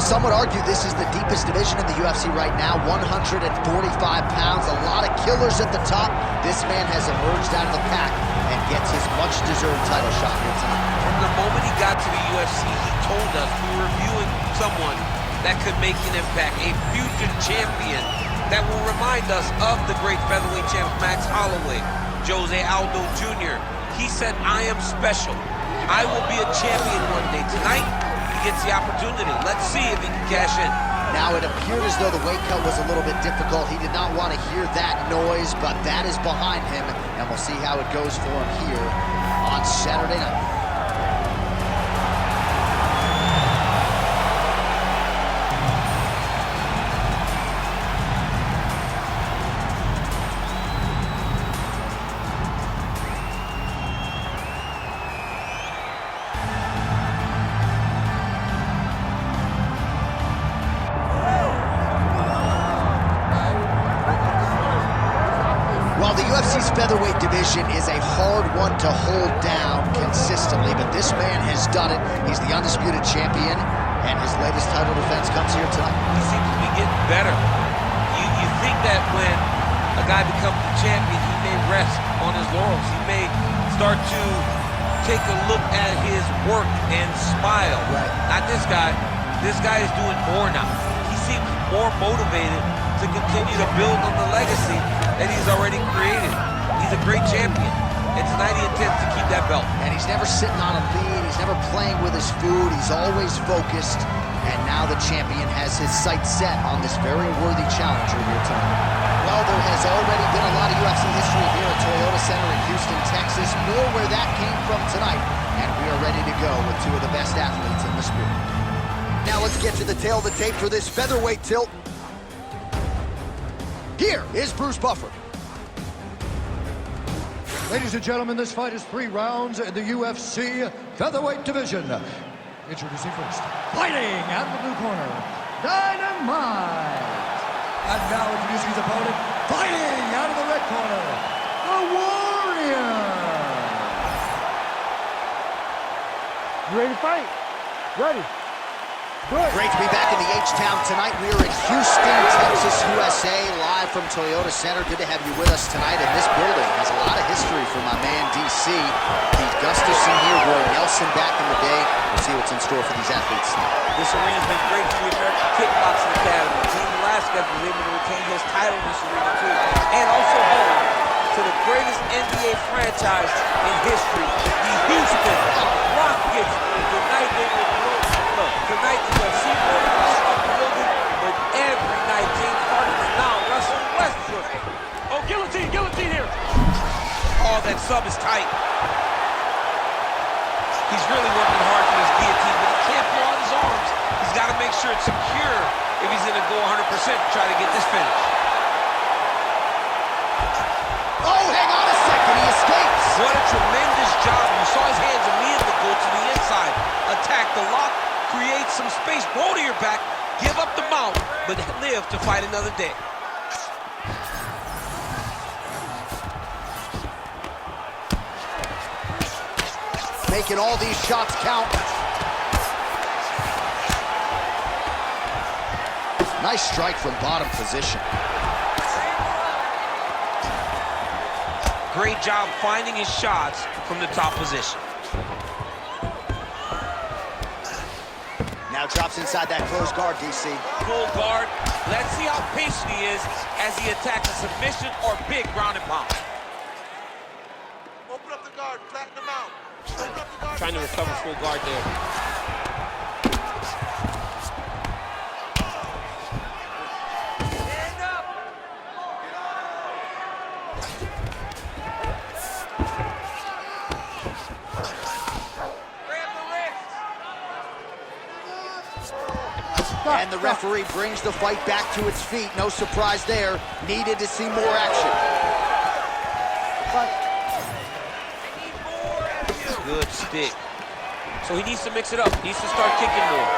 Some would argue this is the deepest division in the UFC right now, 145 pounds, a lot of killers at the top. This man has emerged out of the pack and gets his much-deserved title shot here tonight. From the moment he got to the UFC, he told us we were viewing someone that could make an impact, a future champion that will remind us of the great featherweight champ Max Holloway, Jose Aldo Jr. He said, I am special. I will be a champion one day. Tonight, he gets the opportunity. Let's see if he can cash in. Now, it appeared as though the weight cut was a little bit difficult. He did not want to hear that noise, but that is behind him, and we'll see how it goes for him here on Saturday night. UFC's featherweight division is a hard one to hold down consistently, but this man has done it. He's the undisputed champion, and his latest title defense comes here tonight. He seems to be getting better. You think that when a guy becomes the champion, he may rest on his laurels. He may start to take a look at his work and smile. Right. Not this guy. This guy is doing more now. He seems more motivated to continue to build on the legacy that he's already created. He's a great champion, and tonight he intends to keep that belt. And he's never sitting on a lead, he's never playing with his food, he's always focused, and now the champion has his sights set on this very worthy challenger here tonight. Well, there has already been a lot of UFC history here at Toyota Center in Houston, Texas, more where that came from tonight, and we are ready to go with two of the best athletes in the sport. Now let's get to the tail of the tape for this featherweight tilt. Here is Bruce Buffer. Ladies and gentlemen, this fight is 3 rounds in the UFC featherweight division. Introducing first, fighting out of the blue corner, Dynamite. And now introducing his opponent, fighting out of the red corner, the Warrior. You ready to fight? Ready. Good. Great to be back in the H-Town tonight. We are in Houston, Texas, USA, live from Toyota Center. Good to have you with us tonight. And this building has a lot of history for my man, DC. Pete Gustafson here, Roy Nelson back in the day. We'll see what's in store for these athletes tonight. This arena's been great for the American Kickboxing Academy. Team Alaska was able to retain his title in this arena, too. And also home to the greatest NBA franchise in history, the Houston Rockets. Tonight they will tonight, the UFC will start the building, but every night, James Harden is now Russell Westbrook. Oh, guillotine here. Oh, that sub is tight. He's really working hard for this guillotine, but he can't pull out his arms. He's got to make sure it's secure if he's going to go 100% to try to get this finish. Oh, hang on a second, he escapes. What a tremendous job. You saw his hands immediately go to the inside, attack the lock, create some space, roll to your back, give up the mount, but live to fight another day. Making all these shots count. Nice strike from bottom position. Great job finding his shots from the top position. Now drops inside that closed guard, DC. Full guard. Let's see how patient he is as he attacks a submission or big ground and pound. Open up the guard, flatten him out. Open up the guard. Trying to recover full guard there. Stand up. Grab the wrist. And the referee brings the fight back to its feet. No surprise there. Needed to see more action. Good stick. So he needs to mix it up. He needs to start kicking more.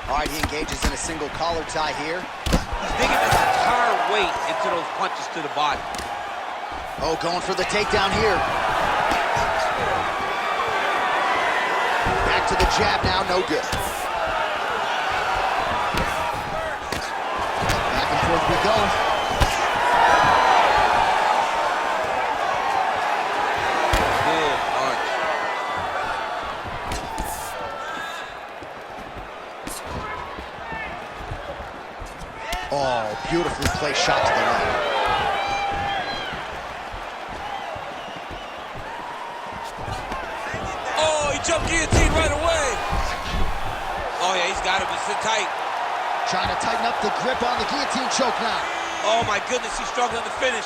All right, he engages in a single collar tie here. He's digging his entire weight into those punches to the body. Oh, going for the takedown here. Back to to the jab now, no good. Back and forth we go. Good punch. Oh, beautifully placed shot to the left. Oh, he jumped guillotine right away. Oh, yeah, he's got him. He's sit tight. Trying to tighten up the grip on the guillotine choke now. Oh, my goodness, he's struggling to finish.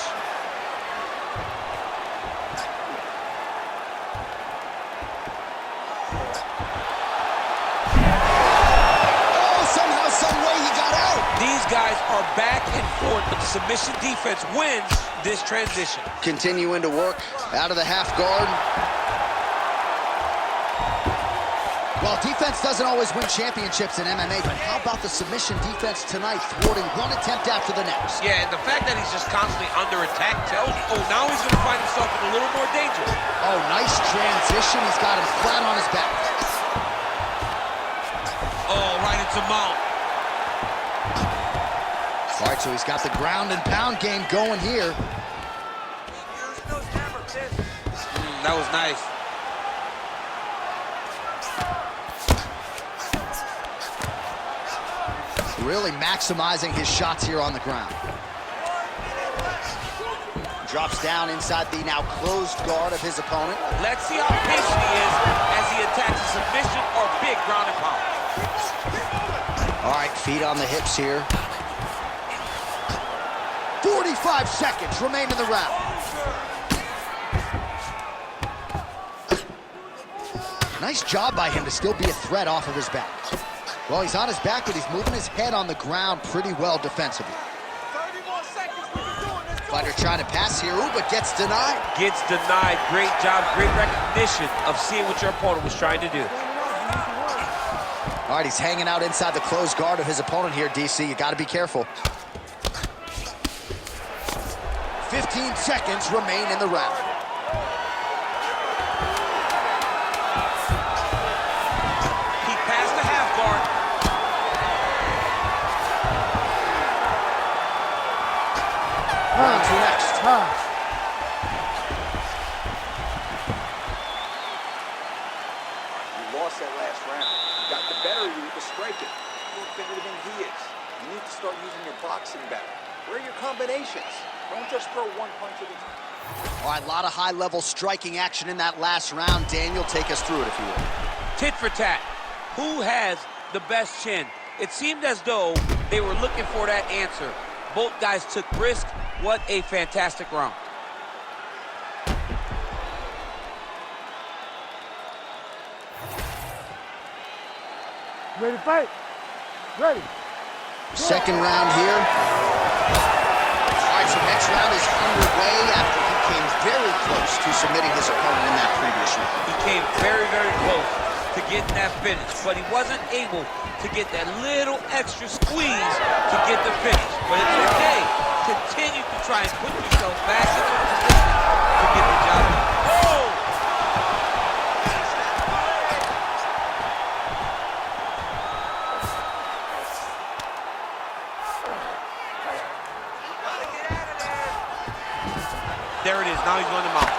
Oh, somehow, some way he got out. These guys are back and forth, but the submission defense wins this transition. Continuing to work out of the half guard. Well, defense doesn't always win championships in MMA, but how about the submission defense tonight, thwarting one attempt after the next? Yeah, and the fact that he's just constantly under attack tells you, oh, now he's going to find himself in a little more danger. Oh, nice transition. He's got him flat on his back. Oh, right into mount. All right, so he's got the ground and pound game going here. That was nice. Really maximizing his shots here on the ground. Drops down inside the now closed guard of his opponent. Let's see how patient he is as he attacks a submission or big ground and pound. All right, feet on the hips here. 45 seconds remain in the round. Nice job by him to still be a threat off of his back. Well, he's on his back, but he's moving his head on the ground pretty well defensively. 30 more seconds. We can do it. Fighter trying to pass here, ooh, but gets denied. Gets denied. Great job, great recognition of seeing what your opponent was trying to do. All right, he's hanging out inside the closed guard of his opponent here, DC. You got to be careful. 15 seconds remain in the round. He passed the half guard. Round two next. You lost that last round. You got the better of you with the striking. You're bigger than he is. You need to start using your boxing better. Where are your combinations? Don't just throw one punch at a time. All right, a lot of high-level striking action in that last round. Daniel, take us through it, if you will. Tit for tat. Who has the best chin? It seemed as though they were looking for that answer. Both guys took risk. What a fantastic round. Ready to fight? Ready. Second round here. All right, so next round is underway after he came very close to submitting his opponent in that previous round. He came very, very close to getting that finish, but he wasn't able to get that little extra squeeze to get the finish. But it's okay. Continue to try and put yourself back in the position to get the job done. Oh! There it is. Now he's going to mount.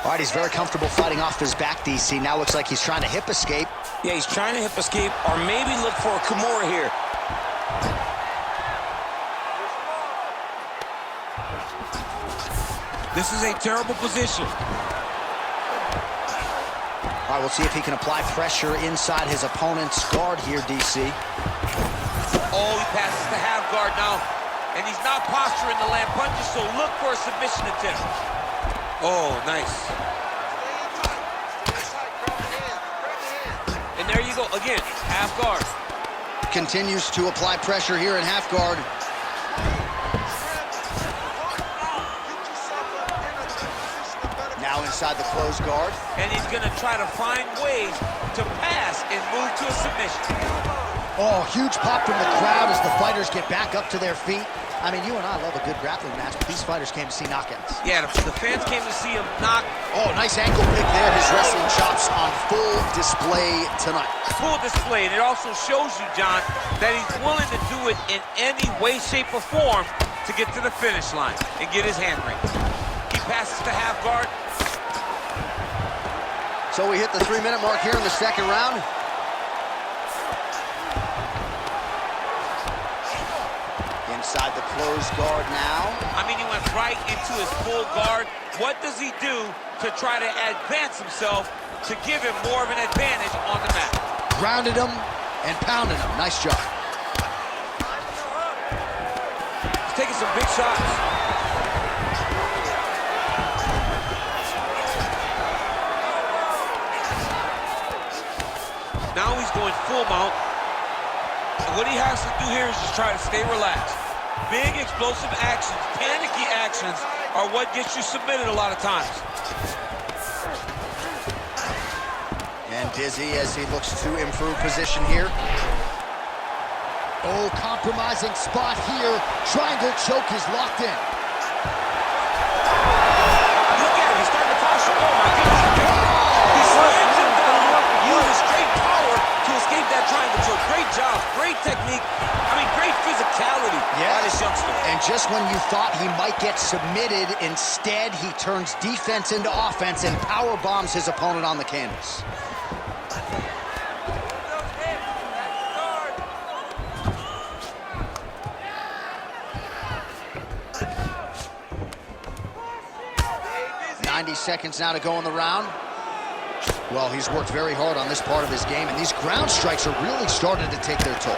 All right, he's very comfortable fighting off his back, DC. Now looks like he's trying to hip escape. Yeah, he's trying to hip escape or maybe look for a Kimura here. This is a terrible position. All right, we'll see if he can apply pressure inside his opponent's guard here, DC. Oh, he passes the half guard now. And he's not posturing to land punches, so look for a submission attempt. Oh, nice. And there you go, again, half guard. Continues to apply pressure here in half guard. Now inside the closed guard. And he's gonna try to find ways to pass and move to a submission. Oh, huge pop from the crowd as the fighters get back up to their feet. I mean, you and I love a good grappling match, but these fighters came to see knockouts. Yeah, the fans came to see him knock. Oh, nice ankle pick there. His wrestling chops on full display tonight. Full display, and it also shows you, John, that he's willing to do it in any way, shape, or form to get to the finish line and get his hand raised. He passes to half guard. So we hit the 3-minute mark here in the second round. Inside the closed guard now. I mean, he went right into his full guard. What does he do to try to advance himself to give him more of an advantage on the mat? Grounded him and pounded him. Nice job. He's taking some big shots. Now he's going full mount. And what he has to do here is just try to stay relaxed. Big explosive actions, panicky actions are what gets you submitted a lot of times. And dizzy as he looks to improve position here. Oh, compromising spot here. Triangle choke is locked in. Look at him, he's starting to toss him. Oh my goodness. He slams him down, uses straight power to escape that triangle choke. Great job, great technique. I mean, great physicality by this youngster. And just when you thought he might get submitted, instead he turns defense into offense and power bombs his opponent on the canvas. Seconds now to go in the round. Well, he's worked very hard on this part of his game, and these ground strikes are really starting to take their toll.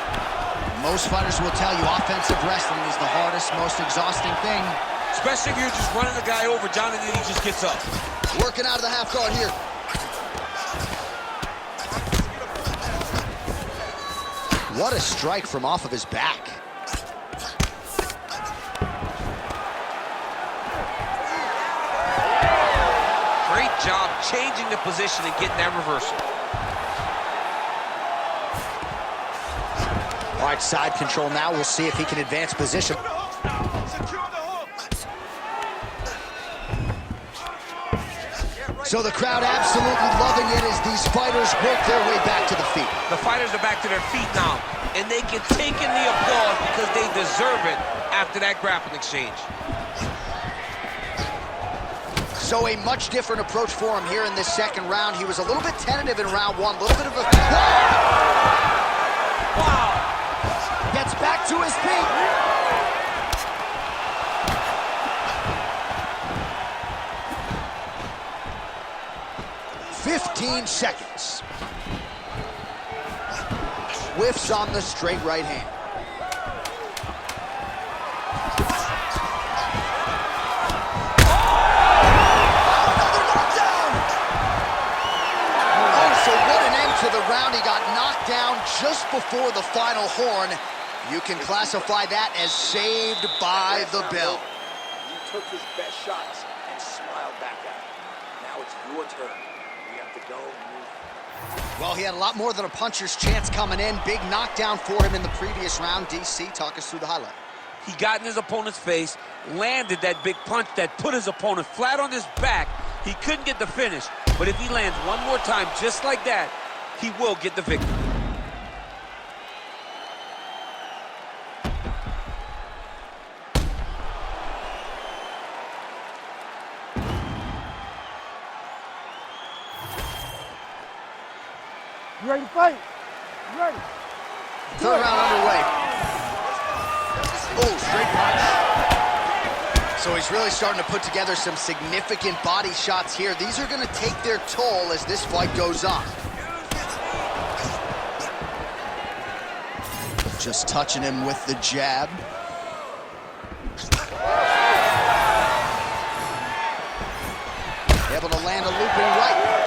Most fighters will tell you offensive wrestling is the hardest, most exhausting thing. Especially if you're just running the guy over, John, and then he just gets up. Working out of the half guard here. What a strike from off of his back. Great job changing the position and getting that reversal. All right, side control now. We'll see if he can advance position. So the crowd absolutely loving it as these fighters work their way back to the feet. The fighters are back to their feet now, and they can take in the applause because they deserve it after that grappling exchange. So a much different approach for him here in this second round. He was a little bit tentative in round one, a little bit of a... Wow! Gets back to his feet. "15 seconds. Whiffs on the straight right hand. To the round, he got knocked down just before the final horn. You can classify that as saved by the bell. You took his best shots and smiled back at him. Now it's your turn. We have to go and move. Well, he had a lot more than a puncher's chance coming in. Big knockdown for him in the previous round. DC, talk us through the highlight. He got in his opponent's face, landed that big punch that put his opponent flat on his back. He couldn't get the finish, but if he lands one more time just like that, he will get the victory. You ready to fight? You ready? Third round underway. Oh, straight punch. So he's really starting to put together some significant body shots here. These are going to take their toll as this fight goes on. Just touching him with the jab. Able to land a looping right.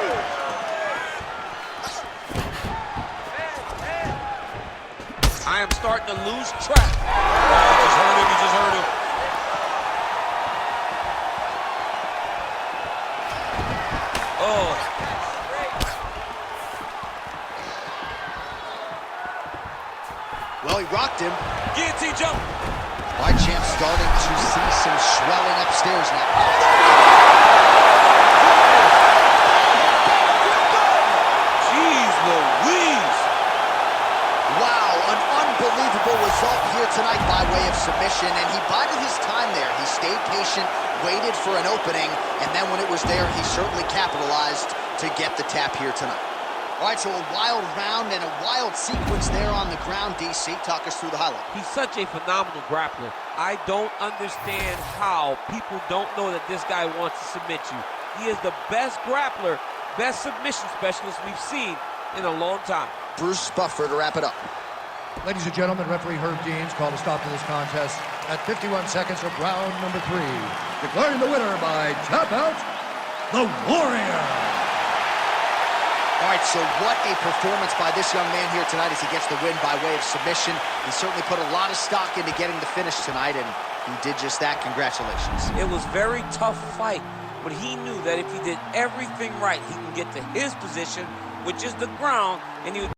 I am starting to lose track. Oh, he just hurt him, he just hurt him. Oh. Well, he rocked him. Guillotine jump. All right, champ, starting to see some swelling upstairs now. Jeez Louise! Wow, an unbelievable result here tonight by way of submission, and he bided his time there. He stayed patient, waited for an opening, and then when it was there, he certainly capitalized to get the tap here tonight. All right, so a wild round and a wild sequence there on the ground. DC, talk us through the highlight. He's such a phenomenal grappler. I don't understand how people don't know that this guy wants to submit you. He is the best grappler, best submission specialist we've seen in a long time. Bruce Buffer to wrap it up. Ladies and gentlemen, referee Herb Deans called a stop to this contest at 51 seconds of round number 3. Declaring the winner by tap out, the Warrior. All right, so what a performance by this young man here tonight as he gets the win by way of submission. He certainly put a lot of stock into getting the finish tonight, and he did just that. Congratulations. It was a very tough fight, but he knew that if he did everything right, he can get to his position, which is the ground, and he would